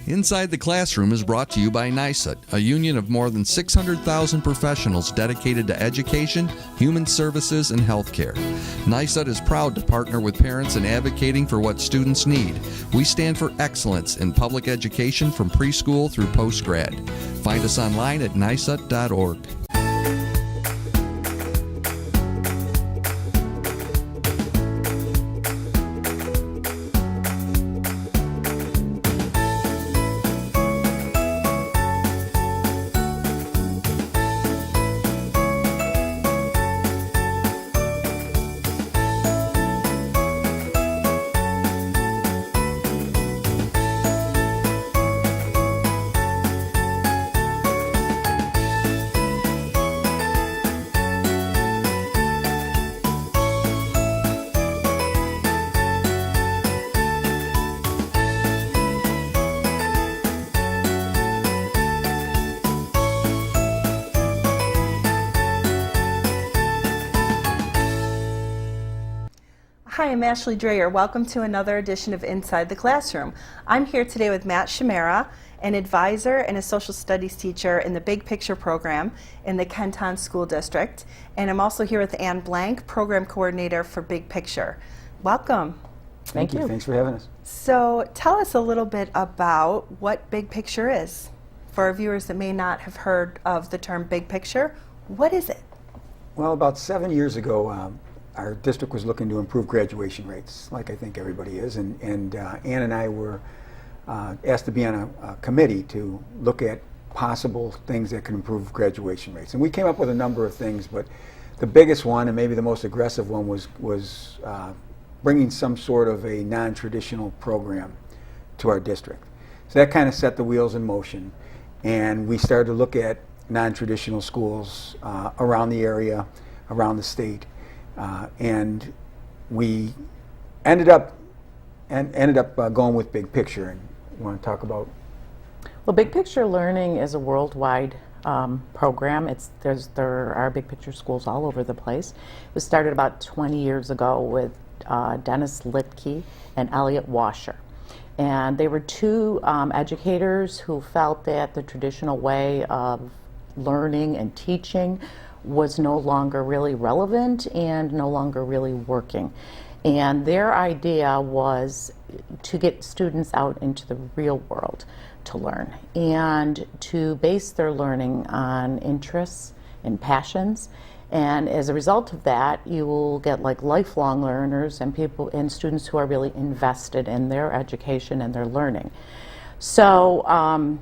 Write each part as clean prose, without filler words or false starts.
Inside the Classroom is brought to you by NYSUT, a union of more than 600,000 professionals dedicated to education, human services, and healthcare. NYSUT is proud to partner with parents in advocating for what students need. We stand for excellence in public education from preschool through post-grad. Find us online at nysut.org. Hi, I'm Ashli Dreher. Welcome to another edition of Inside the Classroom. I'm here today with Matt Chimera, an advisor and a social studies teacher in the Big Picture program in the Kenton School District. And I'm also here with Ann Blank, program coordinator for Big Picture. Welcome. Thank you. Thanks for having us. So tell us a little bit about what Big Picture is. For our viewers that may not have heard of the term Big Picture, what is it? Well, about 7 years ago, our district was looking to improve graduation rates, like I think everybody is, and Ann and I were asked to be on a committee to look at possible things that could improve graduation rates. And we came up with a number of things, but the biggest one, and maybe the most aggressive one, was bringing some sort of a non-traditional program to our district. So that kind of set the wheels in motion, and we started to look at non-traditional schools around the area, around the state. And we ended up going with Big Picture. And you want to talk about? Well, Big Picture Learning is a worldwide program. There are Big Picture schools all over the place. It was started about 20 years ago with Dennis Litke and Elliot Washer. And they were two educators who felt that the traditional way of learning and teaching was no longer really relevant and no longer really working. And their idea was to get students out into the real world to learn and to base their learning on interests and passions. And as a result of that, you will get like lifelong learners and people and students who are really invested in their education and their learning. So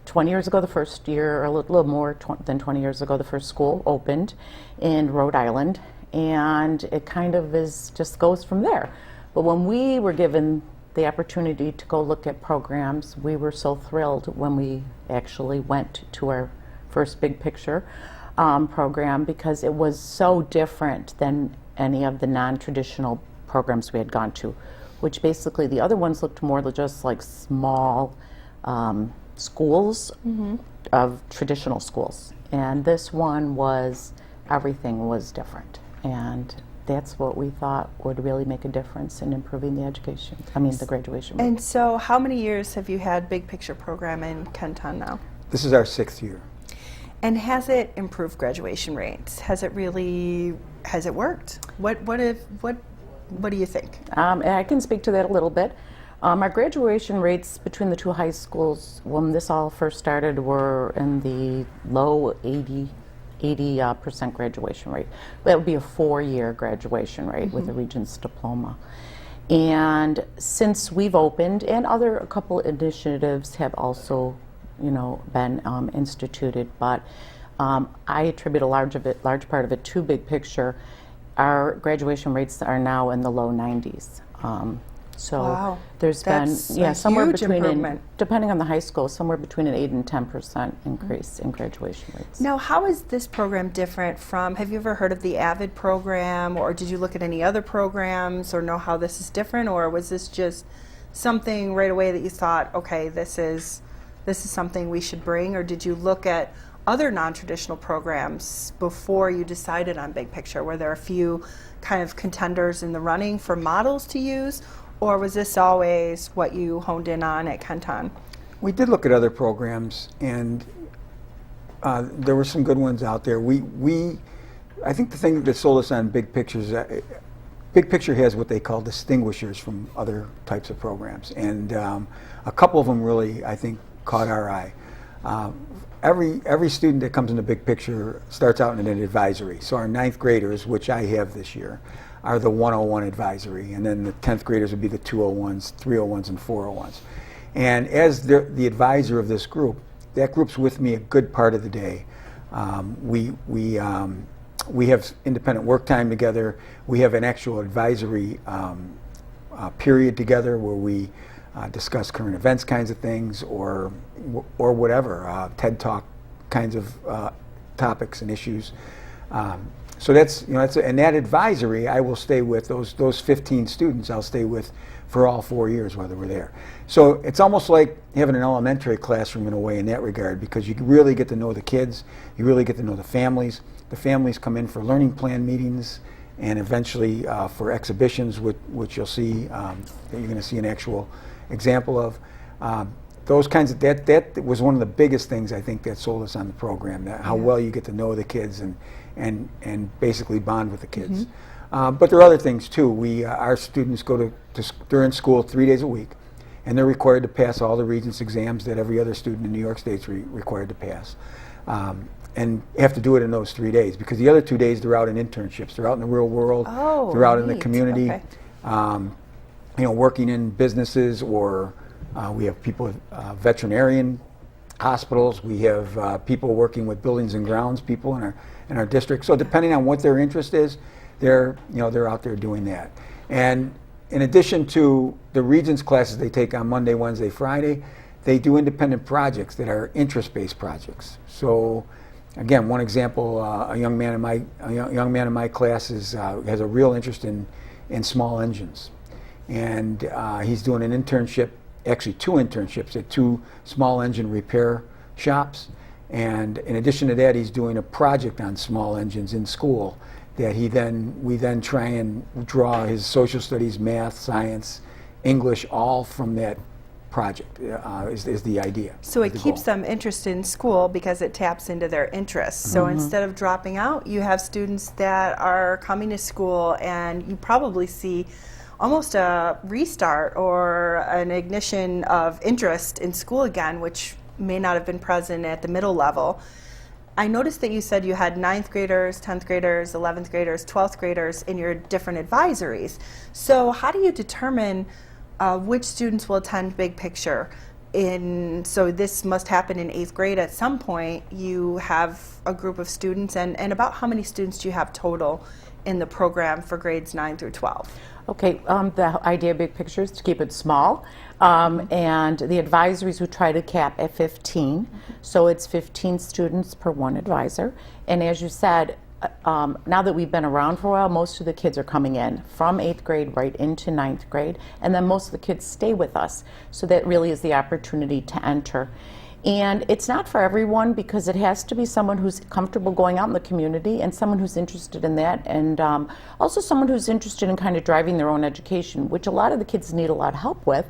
20 years ago, the first year, or a little more than 20 years ago, the first school opened in Rhode Island, and it kind of just goes from there. But when we were given the opportunity to go look at programs, we were so thrilled when we actually went to our first Big Picture program, because it was so different than any of the non-traditional programs we had gone to, which basically the other ones looked more just like small schools of traditional schools, and this one everything was different, and that's what we thought would really make a difference in improving the the graduation rate. And so how many years have you had Big Picture program in Kenton now? This is our 6th year. And has it improved graduation rates? Has it worked? What do you think? I can speak to that a little bit. Our graduation rates between the two high schools, when this all first started, were in the low 80% graduation rate. That would be a 4-year graduation rate with a Regents diploma. And since we've opened, and a couple initiatives have also, been instituted, but I attribute a large part of it to Big Picture. Our graduation rates are now in the low 90s. So wow. There's That's been somewhere huge between improvement. Depending on the high school, somewhere between an 8 and 10% increase in graduation rates. Now, how is this program different from? Have you ever heard of the AVID program, or did you look at any other programs, or know how this is different, or was this just something right away that you thought, okay, this is something we should bring, or did you look at other non-traditional programs before you decided on Big Picture? Were there a few kind of contenders in the running for models to use, Or was this always what you honed in on at Kenton? We did look at other programs, and there were some good ones out there. I think the thing that sold us on Big Picture is that Big Picture has what they call distinguishers from other types of programs, and a couple of them really, I think, caught our eye. Every student that comes into Big Picture starts out in an advisory. So our 9th graders, which I have this year, are the 101 advisory, and then the 10th graders would be the 201s, 301s, and 401s. And as the advisor of this group, that group's with me a good part of the day. We have independent work time together. We have an actual advisory period together where we discuss current events kinds of things, or whatever, TED Talk kinds of topics and issues. So that's, and that advisory I will stay with, those 15 students I'll stay with for all 4 years whether we're there. So it's almost like having an elementary classroom in a way in that regard, because you really get to know the kids, you really get to know the families. The families come in for learning plan meetings and eventually for exhibitions, which you'll see, that you're going to see an actual example of. Those kinds of, that was one of the biggest things I think that sold us on the program, how well you get to know the kids and basically bond with the kids. But there are other things too. Our students they're in school 3 days a week, and they're required to pass all the Regents exams that every other student in New York State's required to pass. And have to do it in those 3 days, because the other 2 days they're out in internships. They're out in the real world. Oh, they're out in the neat. community, Okay. working in businesses, or we have people with veterinarian hospitals. We have people working with buildings and grounds people in our district. So depending on what their interest is, they're out there doing that. And in addition to the Regents classes they take on Monday, Wednesday, Friday, they do independent projects that are interest-based projects. So again, one example, a young man in my class has a real interest in small engines, and he's doing an internship, actually 2 internships at 2 small engine repair shops. And in addition to that, he's doing a project on small engines in school that we then try and draw his social studies, math, science, English, all from that project is the idea. So it keeps them interested in school because it taps into their interests. So instead of dropping out, you have students that are coming to school, and you probably see almost a restart or an ignition of interest in school again, which may not have been present at the middle level. I noticed that you said you had 9th graders, 10th graders, 11th graders, 12th graders in your different advisories. So how do you determine which students will attend Big Picture? So this must happen in 8th grade at some point. You have a group of students, and about how many students do you have total in the program for grades 9 through 12? Okay, the idea of Big Picture is to keep it small, and the advisories we try to cap at 15, so it's 15 students per one advisor. And as you said, now that we've been around for a while, most of the kids are coming in from 8th grade right into 9th grade, and then most of the kids stay with us, so that really is the opportunity to enter. And it's not for everyone, because it has to be someone who's comfortable going out in the community, and someone who's interested in that, and also someone who's interested in kind of driving their own education, which a lot of the kids need a lot of help with,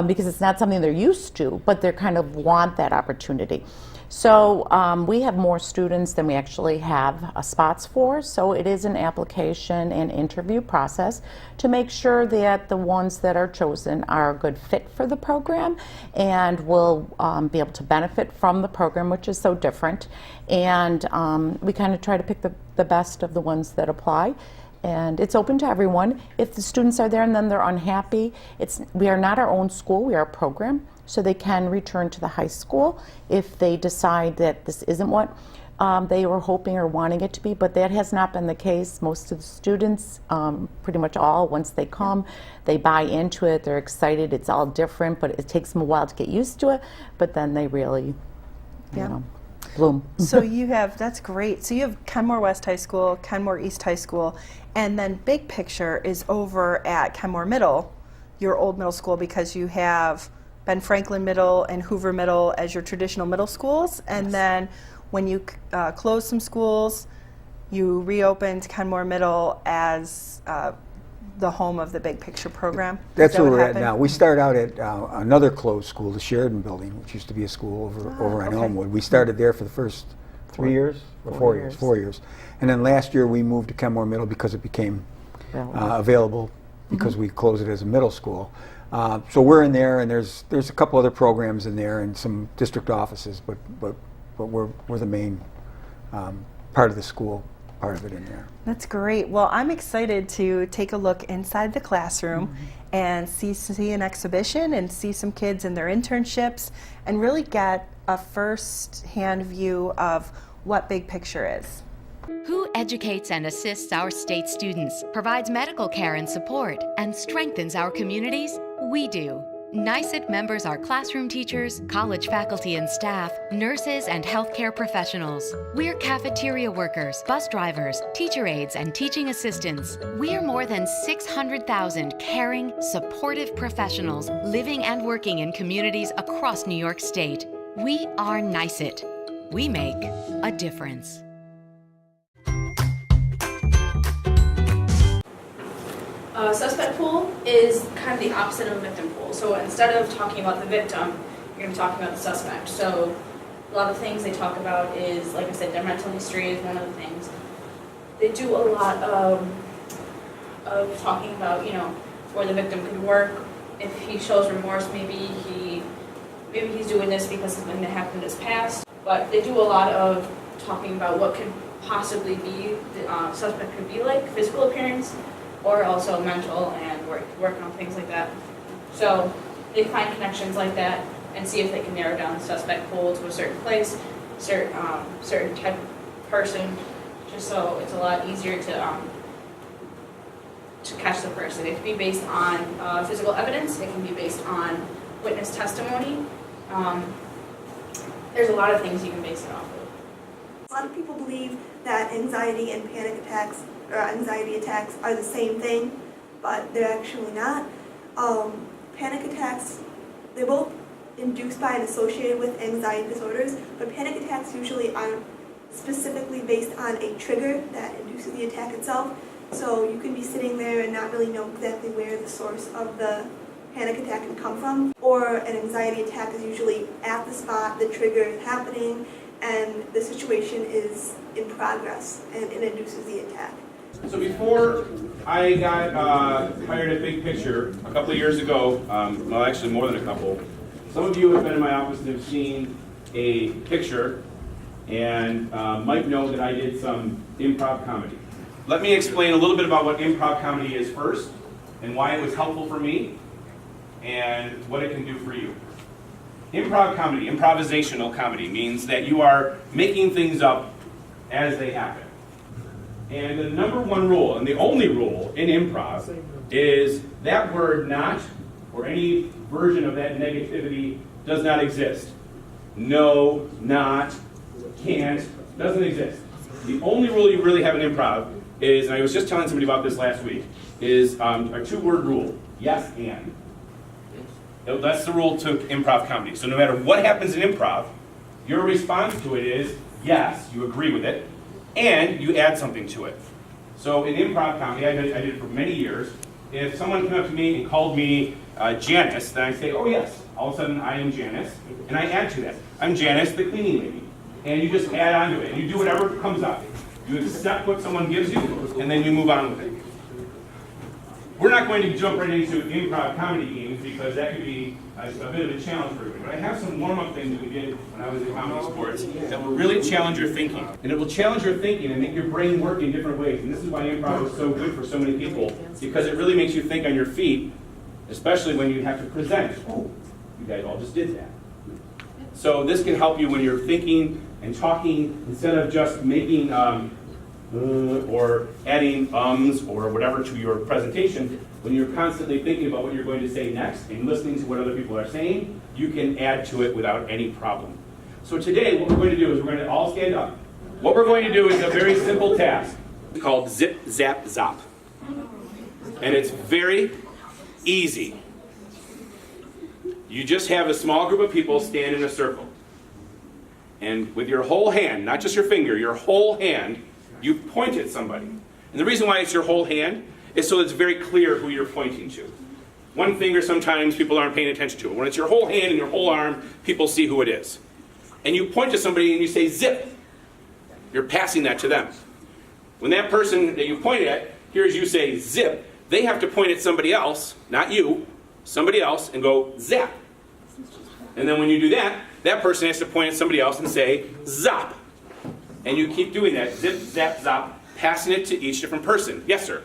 because it's not something they're used to, but they kind of want that opportunity. So we have more students than we actually have spots for, so it is an application and interview process to make sure that the ones that are chosen are a good fit for the program and will be able to benefit from the program, which is so different. And we kind of try to pick the best of the ones that apply. And it's open to everyone. If the students are there and then they're unhappy, we are not our own school, we are a program. So they can return to the high school if they decide that this isn't what they were hoping or wanting it to be, but that has not been the case. Most of the students, pretty much all, once they come, they buy into it, they're excited, it's all different, but it takes them a while to get used to it, but then they really, bloom. So that's great. So you have Kenmore West High School, Kenmore East High School, and then Big Picture is over at Kenmore Middle, your old middle school, because you have Ben Franklin Middle and Hoover Middle as your traditional middle schools, and then when you closed some schools, you reopened Kenmore Middle as the home of the Big Picture program? That's Is that where what we're at happened? now. We start out at another closed school, the Sheridan Building, which used to be a school over on okay. Elmwood. We started there for the first 3 years, or 4 years? 4 years. And then last year we moved to Kenmore Middle because it became available because we closed it as a middle school. So we're in there, and there's a couple other programs in there and some district offices, but we're the main part of the school, part of it in there. That's great. Well, I'm excited to take a look inside the classroom and see an exhibition and see some kids in their internships and really get a first-hand view of what Big Picture is. Who educates and assists our state students, provides medical care and support, and strengthens our communities? We do. NYSUT members are classroom teachers, college faculty and staff, nurses, and healthcare professionals. We're cafeteria workers, bus drivers, teacher aides, and teaching assistants. We're more than 600,000 caring, supportive professionals living and working in communities across New York State. We are NYSUT. We make a difference. Suspect pool is kind of the opposite of a victim pool. So instead of talking about the victim, you're going to be talking about the suspect. So a lot of things they talk about is, like I said, their mental history is one of the things. They do a lot of talking about, where the victim could work. If he shows remorse, maybe he's doing this because something that happened in his past. But they do a lot of talking about what could possibly be the suspect could be like, physical appearance, or also mental and working on things like that. So they find connections like that and see if they can narrow down the suspect pool to a certain place, certain type of person, just so it's a lot easier to catch the person. It can be based on physical evidence. It can be based on witness testimony. There's a lot of things you can base it off of. A lot of people believe that anxiety and panic attacks or anxiety attacks are the same thing, but they're actually not. Panic attacks, they're both induced by and associated with anxiety disorders, but panic attacks usually aren't specifically based on a trigger that induces the attack itself. So you can be sitting there and not really know exactly where the source of the panic attack can come from. Or an anxiety attack is usually at the spot, the trigger is happening, and the situation is in progress, and it induces the attack. So before I got hired at Big Picture a couple of years ago, well actually more than a couple, some of you have been in my office and have seen a picture and might know that I did some improv comedy. Let me explain a little bit about what improv comedy is first and why it was helpful for me and what it can do for you. Improv comedy, improvisational comedy, means that you are making things up as they happen. And the number one rule, and the only rule in improv, is that word not, or any version of that negativity, does not exist. No, not, can't, doesn't exist. The only rule you really have in improv is, and I was just telling somebody about this last week, is a two-word rule, yes and. That's the rule to improv comedy. So no matter what happens in improv, your response to it is, yes, you agree with it, and you add something to it. So in improv comedy, I did it for many years. If someone came up to me and called me Janice, then I say, oh yes, all of a sudden I am Janice, and I add to that. I'm Janice, the cleaning lady. And you just add on to it, and you do whatever comes up. You accept what someone gives you, and then you move on with it. We're not going to jump right into improv comedy games because that could be a bit of a challenge for everybody. But I have some warm-up things that we did when I was in comedy sports that will really challenge your thinking. And it will challenge your thinking and make your brain work in different ways. And this is why improv is so good for so many people, because it really makes you think on your feet, especially when you have to present. Oh, you guys all just did that. So this can help you when you're thinking and talking, instead of just making or adding or whatever to your presentation. When you're constantly thinking about what you're going to say next and listening to what other people are saying, you can add to it without any problem. So today, what we're going to do is we're going to all stand up. What we're going to do is a very simple task called zip, zap, zop. And it's very easy. You just have a small group of people stand in a circle. And with your whole hand, not just your finger, your whole hand, you point at somebody. And the reason why it's your whole hand is so it's very clear who you're pointing to. One finger sometimes people aren't paying attention to. When it's your whole hand and your whole arm, people see who it is. And you point to somebody and you say zip. You're passing that to them. When that person that you pointed at hears you say zip, they have to point at somebody else, not you, somebody else, and go zap. And then when you do that, that person has to point at somebody else and say zop. And you keep doing that, zip, zap, zop, passing it to each different person. Yes, sir?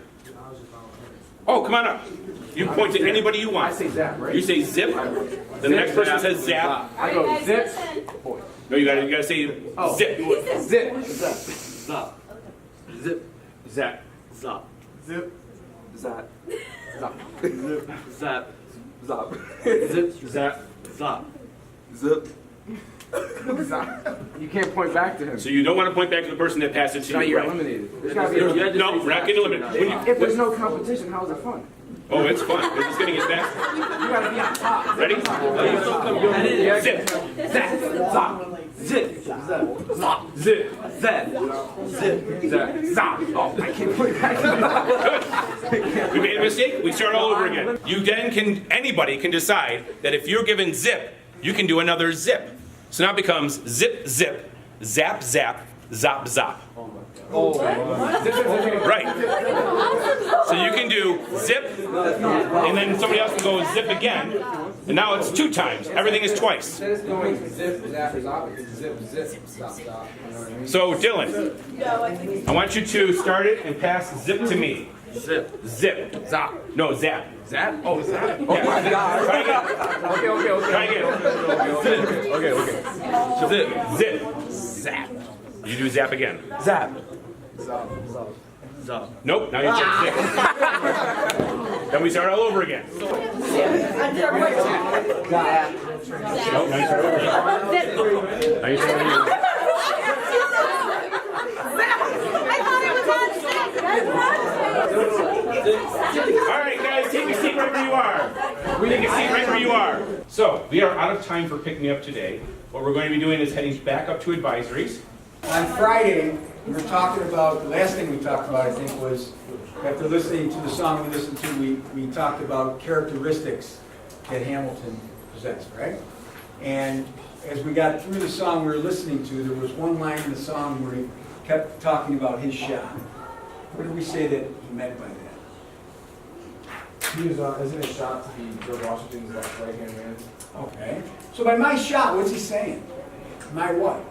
Oh, come on up. You point to anybody you want. I say zap, right? You say zip, then the next person says zap. I go zip. No, you gotta say zip. Zip. Zap. Zip. Zap. Zap. Zip. Zap. Zap. Zip. Zap. Zap. Zip. Zap. Zap. Zip. Zap. You can't point back to him. So you don't want to point back to the person that passed it to Now you, you're right? eliminated. There's gotta be a, No, we're not getting eliminated. if there's no competition, how is it fun? Oh, it's fun. It's just gonna get faster. You gotta be on top. Ready? Zip. Zap. Zap. Zip. Zap. Zap. Zip. Zap. Zip. Zap. Zap. Oh, I can't put it back. Good. We made a mistake. We start all over again. You then can, anybody can decide that if you're given zip, you can do another zip. So now it becomes zip, zip, zap, zap, zop, zop. Right. So you can do zip, and then somebody else can go zip again, and now it's 2 times. Everything is twice. Instead of going zip, zap, zap, it's zip, zip, zap, zap. You know what I mean? So Dylan, I want you to start it and pass zip to me. Zip. Zip. Zap. No, zap. Zap? Oh, zap. Oh my God. Try again. Okay. Try again. Okay. Zip. Zap. You do zap again. Zap. Zap. Zap. Nope, now you said zip. Then we start all over again. Nope, now you start over again. Now you start over again. All right, guys, take a seat right where you are. Take a seat right where you are. So, we are out of time for Pick Me Up today. What we're going to be doing is heading back up to advisories. On Friday, we were talking about, the last thing we talked about, I think, was after listening to the song we listened to, we talked about characteristics that Hamilton possessed, right? And as we got through the song we were listening to, there was one line in the song where he kept talking about his shot. What did we say that he meant by that? He was, isn't his shot to be George Washington's right-hand man? Okay. So by my shot, what's he saying? My what?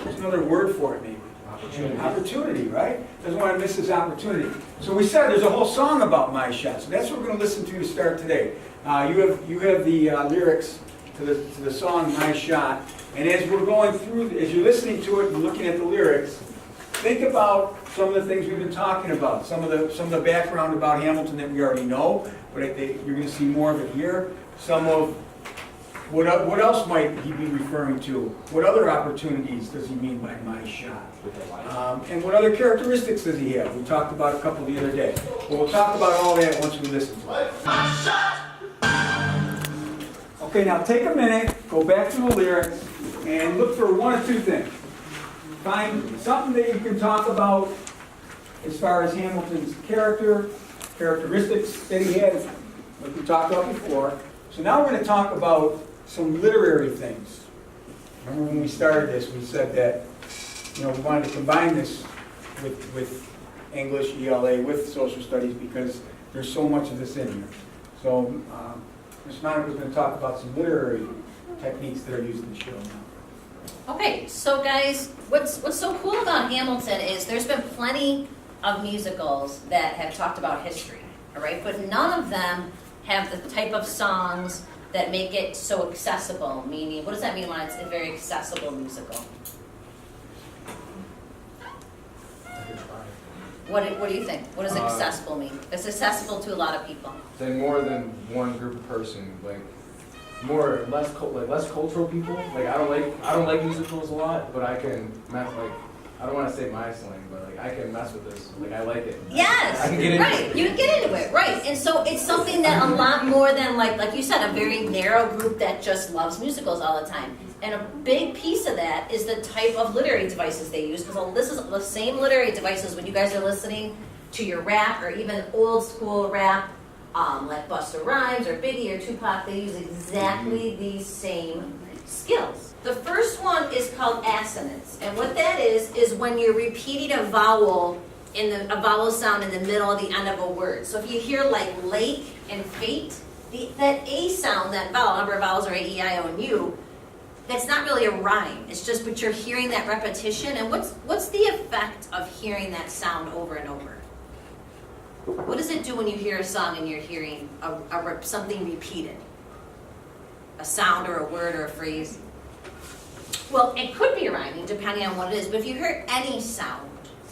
There's another word for it, maybe. Opportunity. Opportunity, right? Doesn't want to miss his opportunity. So we said there's a whole song about my shot. So that's what we're going to listen to start today. You have the lyrics to the song My Shot, and as we're going through, as you're listening to it and looking at the lyrics, think about some of the things we've been talking about, some of the background about Hamilton that we already know, but you're going to see more of it here. Some of what else might he be referring to? What other opportunities does he mean by my shot? And what other characteristics does he have? We talked about a couple the other day. But we'll talk about all that once we listen to it. Okay, now take a minute, go back to the lyrics, and look for one of two things. Find something that you can talk about as far as Hamilton's characteristics that he had, like we talked about before. So now we're going to talk about some literary things. Remember when we started this, we said that we wanted to combine this with English, ELA, with social studies because there's so much of this in here. So Ms. Monica was going to talk about some literary techniques that are used in the show now. Okay, so guys, what's so cool about Hamilton is there's been plenty of musicals that have talked about history, all right? But none of them have the type of songs that make it so accessible, meaning, what does that mean when it's a very accessible musical? What do you think? What does accessible mean? It's accessible to a lot of people. Then more than one group of person, like less cultural people. Like I don't like musicals a lot, but I can mess I don't want to say my slang, but I can mess with this. I like it. Yes, I can get into right. it. You can get into it, right? And so it's something that a lot more than like you said, a very narrow group that just loves musicals all the time. And a big piece of that is the type of literary devices they use, because this is the same literary devices when you guys are listening to your rap or even old school rap, like Busta Rhymes or Biggie or Tupac, they use exactly these same skills. The first one is called assonance, and what that is when you're repeating a vowel a vowel sound in the middle of the end of a word. So if you hear like lake and fate, that A sound, that vowel, number of vowels are A, E, I, O, and U, that's not really a rhyme. It's just, but you're hearing that repetition. And what's the effect of hearing that sound over and over? What does it do when you hear a song and you're hearing something repeated? A sound or a word or a phrase? Well, it could be rhyming depending on what it is, but if you hear any sound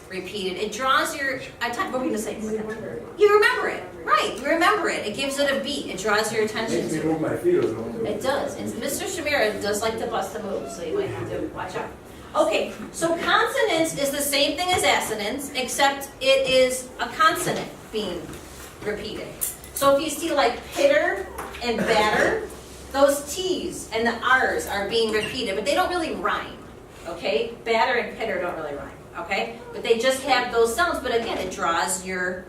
repeated, it draws your, what were you going to say? You remember it, right, you remember it. It gives it a beat, it draws your attention Makes me to move my feet a little bit. it. It does, and Mr. Chimera does like to bust a move, so you might have to watch out. Okay, so consonance is the same thing as assonance, except it is a consonant being repeated. So if you see like pitter and batter, those T's and the R's are being repeated, but they don't really rhyme, okay? Batter and pitter don't really rhyme, okay? But they just have those sounds, but again, it draws your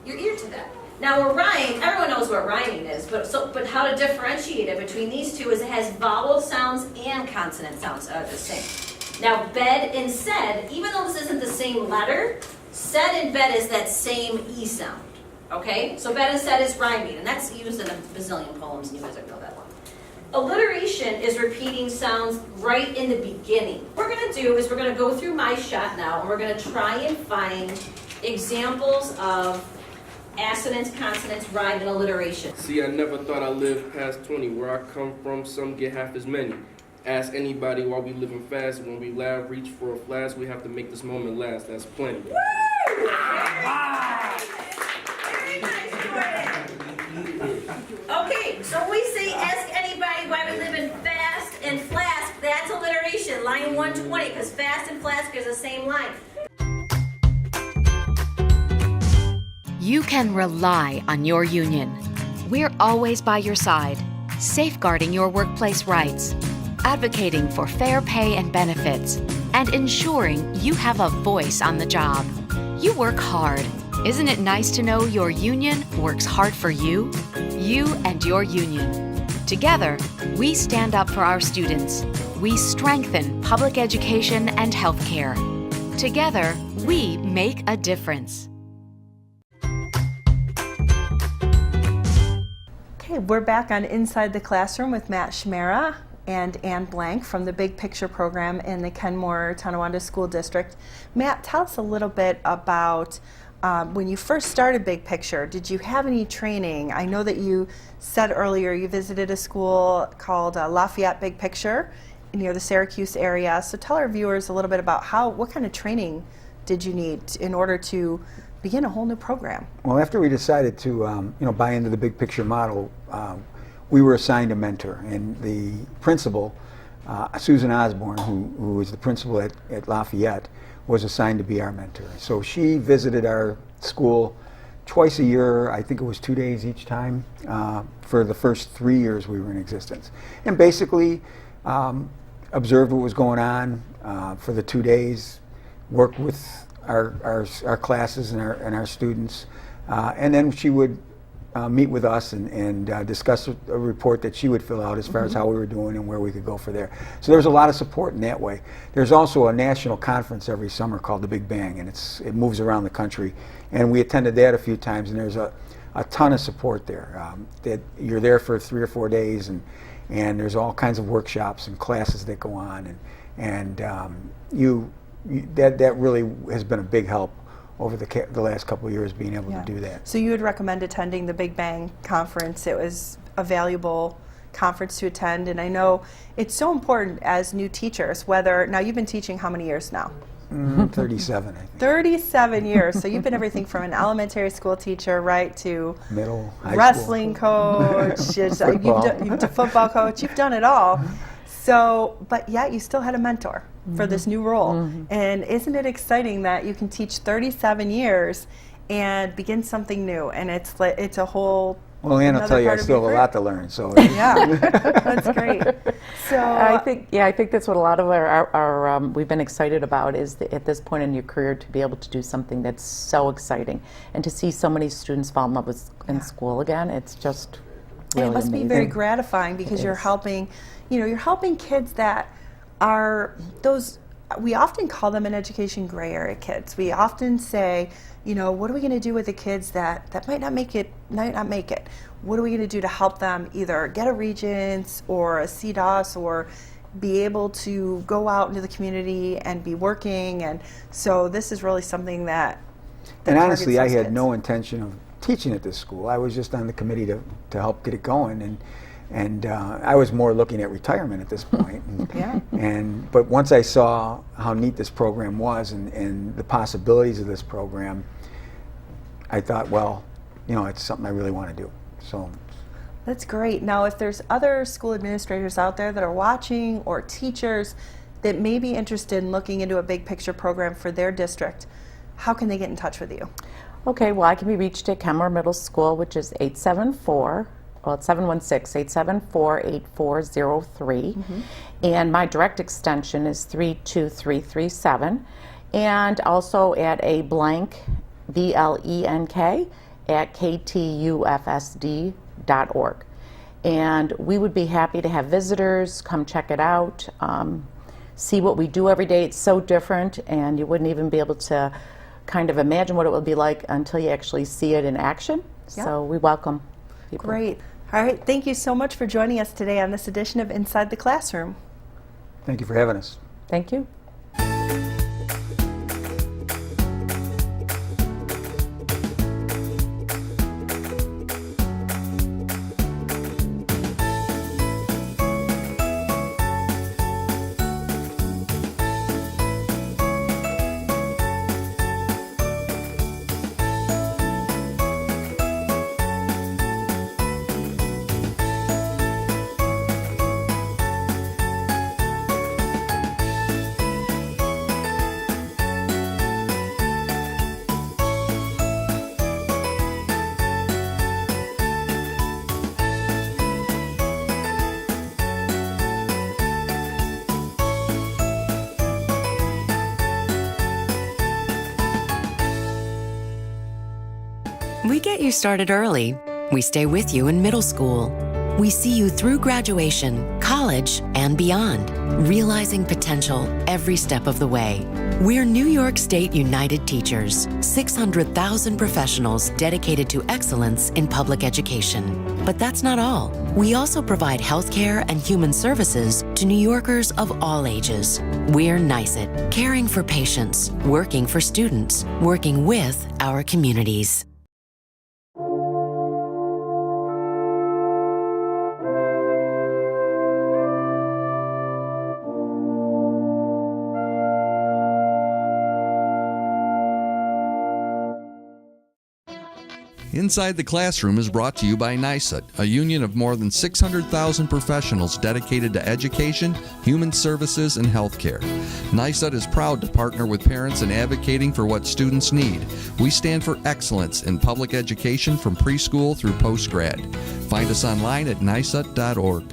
ear to that. Now a rhyme, everyone knows what rhyming is, but how to differentiate it between these two is it has vowel sounds and consonant sounds are the same. Now bed and said, even though this isn't the same letter, said and bed is that same E sound, okay? So bed and said is rhyming, and that's used in a bazillion poems, and you guys know that one. Alliteration is repeating sounds right in the beginning. What we're going to do is we're going to go through my shot now, and we're going to try and find examples of assonance, consonants, rhyme, and alliteration. See, I never thought I'd live past 20. Where I come from, some get half as many. Ask anybody why we living fast. When we laugh, reach for a flash, we have to make this moment last. That's plenty. Woo! Very nice, Jordan. Okay, so we say ask anybody why we live in fast and flask. That's alliteration, line 120, because fast and flask is the same line. You can rely on your union. We're always by your side, safeguarding your workplace rights, advocating for fair pay and benefits, and ensuring you have a voice on the job. You work hard. Isn't it nice to know your union works hard for you? You and your union. Together, we stand up for our students. We strengthen public education and healthcare. Together, we make a difference. Okay, we're back on Inside the Classroom with Matt Chimera and Ann Blank from the Big Picture program in the Kenmore Tonawanda School District. Matt, tell us a little bit about when you first started Big Picture. Did you have any training? I know that you said earlier you visited a school called Lafayette Big Picture near the Syracuse area. So tell our viewers a little bit about what kind of training did you need in order to begin a whole new program? Well, after we decided to buy into the Big Picture model, we were assigned a mentor, and the principal, Susan Osborne, who is the principal at Lafayette, was assigned to be our mentor. So she visited our school twice a year. I think it was 2 days each time for the first 3 years we were in existence, and basically observed what was going on for the 2 days, worked with our classes and our students, and then she would meet with us and discuss a report that she would fill out as far as how we were doing and where we could go for there. So there's a lot of support in that way. There's also a national conference every summer called the Big Bang, and it moves around the country, and we attended that a few times, and there's a ton of support there. That you're there for 3 or 4 days, and there's all kinds of workshops and classes that go on, and that really has been a big help over the last couple of years, being able to do that. So you would recommend attending the Big Bang Conference. It was a valuable conference to attend, and I know it's so important as new teachers, now you've been teaching how many years now? 37, I think. 37 years. So you've been everything from an elementary school teacher, right, to middle, high wrestling school. coach, you've done football coach, you've done it all. So, but yet you still had a mentor for this new role. And isn't it exciting that you can teach 37 years and begin something new? And it's a whole Well, Ann will tell you I still have a lot to learn. So yeah, that's great. So I think that's what a lot of our we've been excited about is at this point in your career to be able to do something that's so exciting and to see so many students fall in love with in school again. It's just really and it must amazing. be very gratifying because you're helping, you're helping kids that are those. We often call them in education gray area kids. We often say, what are we going to do with the kids that might not make it? What are we going to do to help them either get a Regents or a CDOS or be able to go out into the community and be working? And so this is really something that And honestly, I targets those had no kids. intention of teaching at this school. I was just on the committee to help get it going, and I was more looking at retirement at this point. But once I saw how neat this program was and the possibilities of this program, I thought, well, it's something I really want to do. So That's great. Now, if there's other school administrators out there that are watching or teachers that may be interested in looking into a big picture program for their district, how can they get in touch with you? Okay, well, I can be reached at Chimera Middle School, which is 716-8403, and my direct extension is 32337, and also at a blank, BLENK, at ktufsd.org. And we would be happy to have visitors come check it out, see what we do every day. It's so different, and you wouldn't even be able to kind of imagine what it would be like until you actually see it in action. So we welcome people. Great. All right. Thank you so much for joining us today on this edition of Inside the Classroom. thank you for having us. Thank you. We get you started early. We stay with you in middle school. We see you through graduation, college, and beyond, realizing potential every step of the way. We're New York State United Teachers, 600,000 professionals dedicated to excellence in public education. But that's not all. We also provide healthcare and human services to New Yorkers of all ages. We're NYSET, caring for patients, working for students, working with our communities. Inside the Classroom is brought to you by NYSET, a union of more than 600,000 professionals dedicated to education, human services, and healthcare. NYSET is proud to partner with parents in advocating for what students need. We stand for excellence in public education from preschool through postgrad. Find us online at nyset.org.